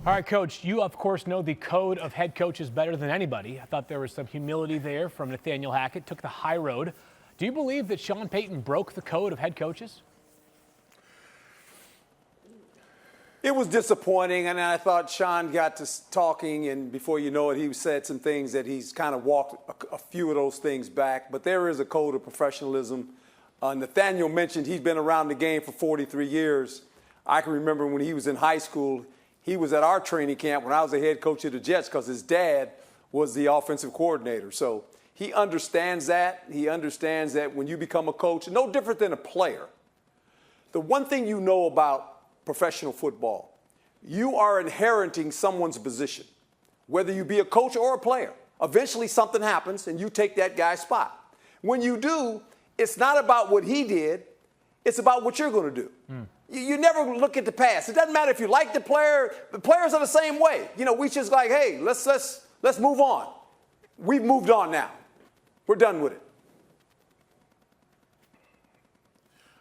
All right, Coach, you, of course, know the code of head coaches better than anybody. I thought there was some humility there from Nathaniel Hackett, took the high road. Do you believe that Sean Payton broke the code of head coaches? It was disappointing, and I thought Sean got to talking, and before you know it, he said some things that he's kind of walked a few of those things back. But there is a code of professionalism. Nathaniel mentioned he's been around the game for 43 years. I can remember when he was in high school, he was at our training camp when I was the head coach of the Jets because his dad was the offensive coordinator. So he understands that. He understands that when you become a coach, no different than a player. The one thing you know about professional football, you are inheriting someone's position, whether you be a coach or a player. Eventually something happens and you take that guy's spot. When you do, it's not about what he did, it's about what you're going to do. You never look at the past. It doesn't matter if you like the players are the same way. You know, we just like, hey, let's move on. We've moved on now. We're done with it.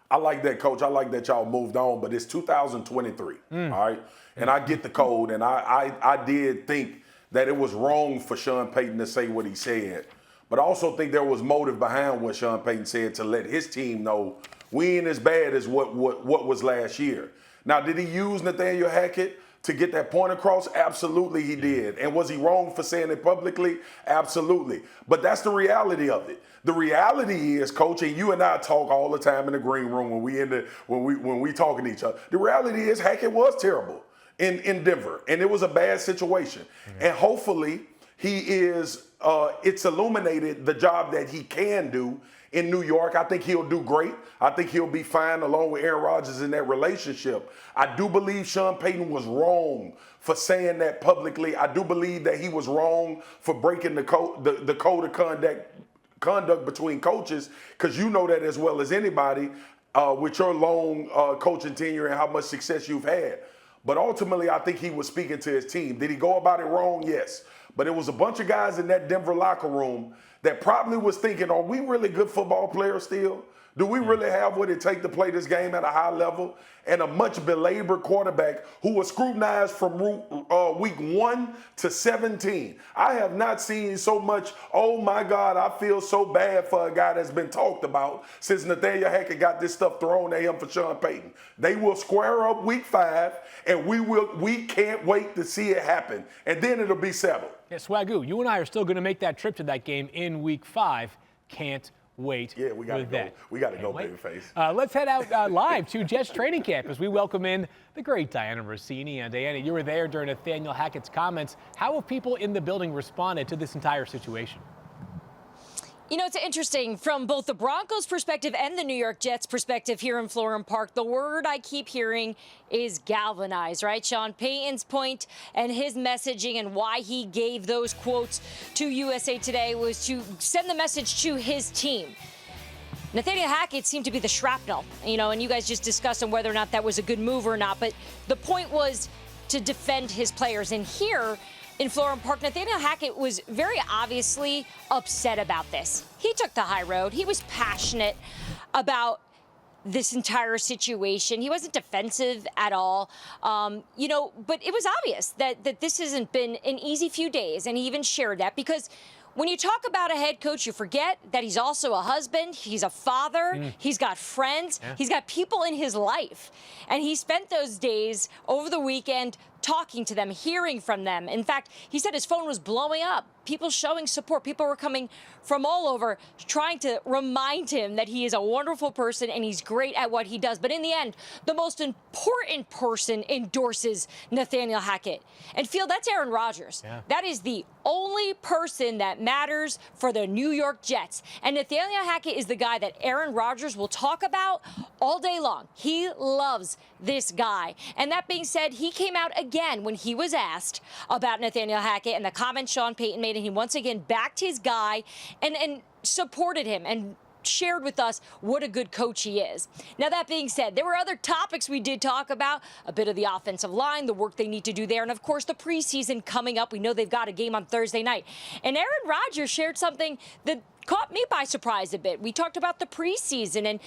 I like that, Coach. I like that y'all moved on, but it's 2023, all right? And I get the code, and I did think that it was wrong for Sean Payton to say what he said. But I also think there was motive behind what Sean Payton said to let his team know we ain't as bad as what was last year. Now, did he use Nathaniel Hackett to get that point across? Absolutely he did. And was he wrong for saying it publicly? Absolutely. But that's the reality of it. The reality is, Coach, and you and I talk all the time in the green room when we talking to each other. The reality is Hackett was terrible in Denver, and it was a bad situation. And hopefully he is it's illuminated the job that he can do in New York. I think he'll do great. I think he'll be fine along with Aaron Rodgers in that relationship. I do believe Sean Payton was wrong for saying that publicly. I do believe that he was wrong for breaking the code of conduct between coaches, because you know that as well as anybody with your long coaching tenure and how much success you've had. But ultimately, I think he was speaking to his team. Did he go about it wrong? Yes. But it was a bunch of guys in that Denver locker room that probably was thinking, are we really good football players still? Do we really have what it takes to play this game at a high level? And a much belabored quarterback who was scrutinized from week 1 to 17. I have not seen so much, oh my God, I feel so bad for a guy that's been talked about since Nathaniel Hackett got this stuff thrown at him for Sean Payton. They will square up week 5, and we can't wait to see it happen. And then it'll be settled. Yeah, Swagoo, you and I are still going to make that trip to that game in week 5. Can't wait. Yeah, we got to go. That. We got to go, babyface. Let's head out live to Jets training camp as we welcome in the great Dianna Russini. And Dianna, you were there during Nathaniel Hackett's comments. How have people in the building responded to this entire situation? You know, it's interesting from both the Broncos' perspective and the New York Jets' perspective here in Florham Park. The word I keep hearing is galvanize, right? Sean Payton's point and his messaging and why he gave those quotes to USA Today was to send the message to his team. Nathaniel Hackett seemed to be the shrapnel, you know, and you guys just discussed on whether or not that was a good move or not. But the point was to defend his players. And here in Florham Park, Nathaniel Hackett was very obviously upset about this. He took the high road. He was passionate about this entire situation. He wasn't defensive at all, you know, but it was obvious that this hasn't been an easy few days, and he even shared that because when you talk about a head coach, you forget that he's also a husband, he's a father, he's got friends, he's got people in his life. And he spent those days over the weekend talking to them, hearing from them. In fact, he said his phone was blowing up. People showing support. People were coming from all over trying to remind him that he is a wonderful person and he's great at what he does. But in the end, the most important person endorses Nathaniel Hackett. And Phil, that's Aaron Rodgers. Yeah. That is the only person that matters for the New York Jets. And Nathaniel Hackett is the guy that Aaron Rodgers will talk about all day long. He loves this guy. And that being said, he came out again when he was asked about Nathaniel Hackett and the comments Sean Payton made, and he once again backed his guy and supported him and shared with us what a good coach he is. Now, that being said, there were other topics we did talk about, a bit of the offensive line, the work they need to do there, and of course the preseason coming up. We know they've got a game on Thursday night. And Aaron Rodgers shared something that caught me by surprise a bit. We talked about the preseason, and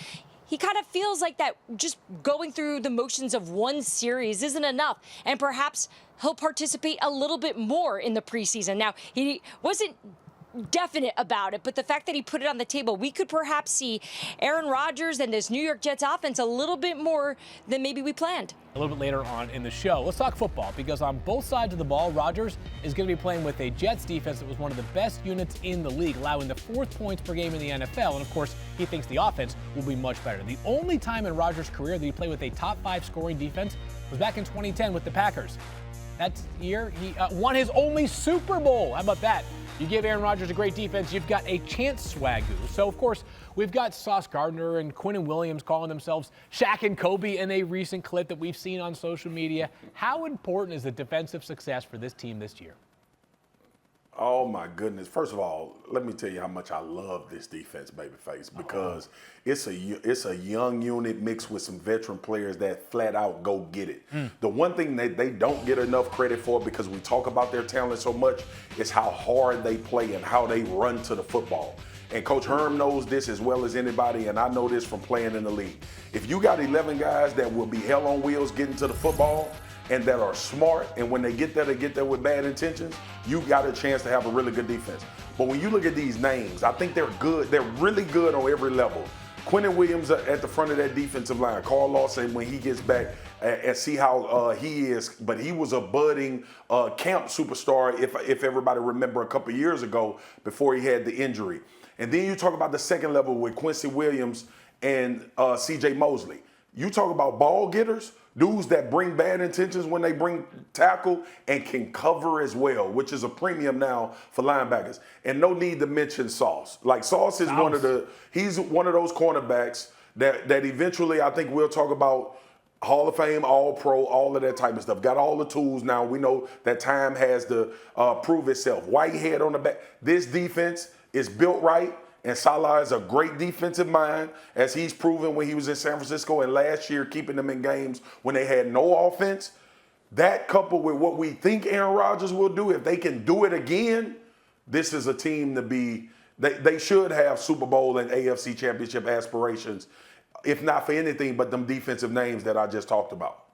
he kind of feels like that just going through the motions of one series isn't enough, and perhaps he'll participate a little bit more in the preseason. Now, he wasn't definite about it, but the fact that he put it on the table, we could perhaps see Aaron Rodgers and this New York Jets offense a little bit more than maybe we planned. A little bit later on in the show, let's talk football, because on both sides of the ball, Rodgers is going to be playing with a Jets defense that was one of the best units in the league, allowing the 4th points per game in the NFL, and of course, he thinks the offense will be much better. The only time in Rodgers' career that he played with a top 5 scoring defense was back in 2010 with the Packers. That year, he won his only Super Bowl. How about that? You give Aaron Rodgers a great defense, you've got a chance, Swagoo. So, of course, we've got Sauce Gardner and Quinnen Williams calling themselves Shaq and Kobe in a recent clip that we've seen on social media. How important is the defensive success for this team this year? Oh, my goodness. First of all, let me tell you how much I love this defense, Babyface, because it's a young unit mixed with some veteran players that flat out go get it. The one thing that they don't get enough credit for, because we talk about their talent so much, is how hard they play and how they run to the football. And Coach Herm knows this as well as anybody, and I know this from playing in the league. If you got 11 guys that will be hell on wheels getting to the football, and that are smart, and when they get there with bad intentions, you got a chance to have a really good defense. But when you look at these names, I think they're good. They're really good on every level. Quinnen Williams at the front of that defensive line. Carl Lawson, when he gets back, and see how he is. But he was a budding camp superstar, if everybody remember, a couple years ago before he had the injury. And then you talk about the second level with Quincy Williams and C.J. Mosley. You talk about ball getters, dudes that bring bad intentions when they bring tackle and can cover as well, which is a premium now for linebackers. And no need to mention Sauce. Like, Sauce is he's one of those cornerbacks that eventually I think we'll talk about Hall of Fame, All-Pro, all of that type of stuff. Got all the tools now. We know that time has to prove itself. Whitehead on the back. This defense is built right. And Salah is a great defensive mind, as he's proven when he was in San Francisco and last year keeping them in games when they had no offense. That coupled with what we think Aaron Rodgers will do, if they can do it again, this is a team to be, they should have Super Bowl and AFC Championship aspirations, if not for anything but them defensive names that I just talked about.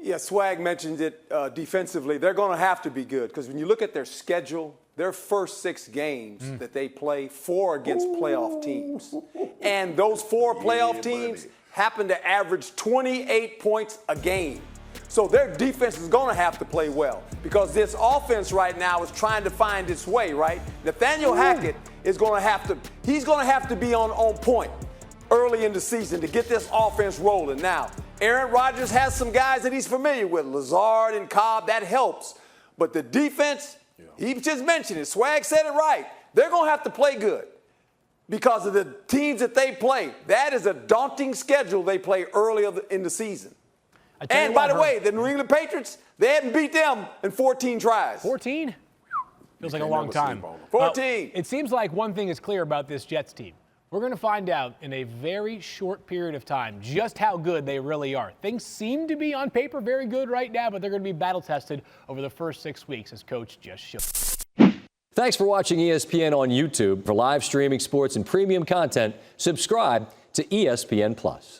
Yeah, Swag mentioned it defensively. They're going to have to be good, because when you look at their schedule, their first 6 games that they play, 4 against playoff teams. And those 4 playoff teams happen to average 28 points a game. So their defense is going to have to play well, because this offense right now is trying to find its way, right? Nathaniel Hackett is going to have to be on point early in the season to get this offense rolling. Now, Aaron Rodgers has some guys that he's familiar with, Lazard and Cobb, that helps. But the defense, he just mentioned it. Swag said it right. They're going to have to play good because of the teams that they play. That is a daunting schedule they play early in the season. And by the way, the New England Patriots, they hadn't beat them in 14 tries. 14? Feels like a long time. 14. It seems like one thing is clear about this Jets team. We're going to find out in a very short period of time just how good they really are. Things seem to be on paper very good right now, but they're going to be battle tested over the first 6 weeks, as Coach just showed. Thanks for watching ESPN on YouTube. For live streaming sports and premium content, subscribe to ESPN+.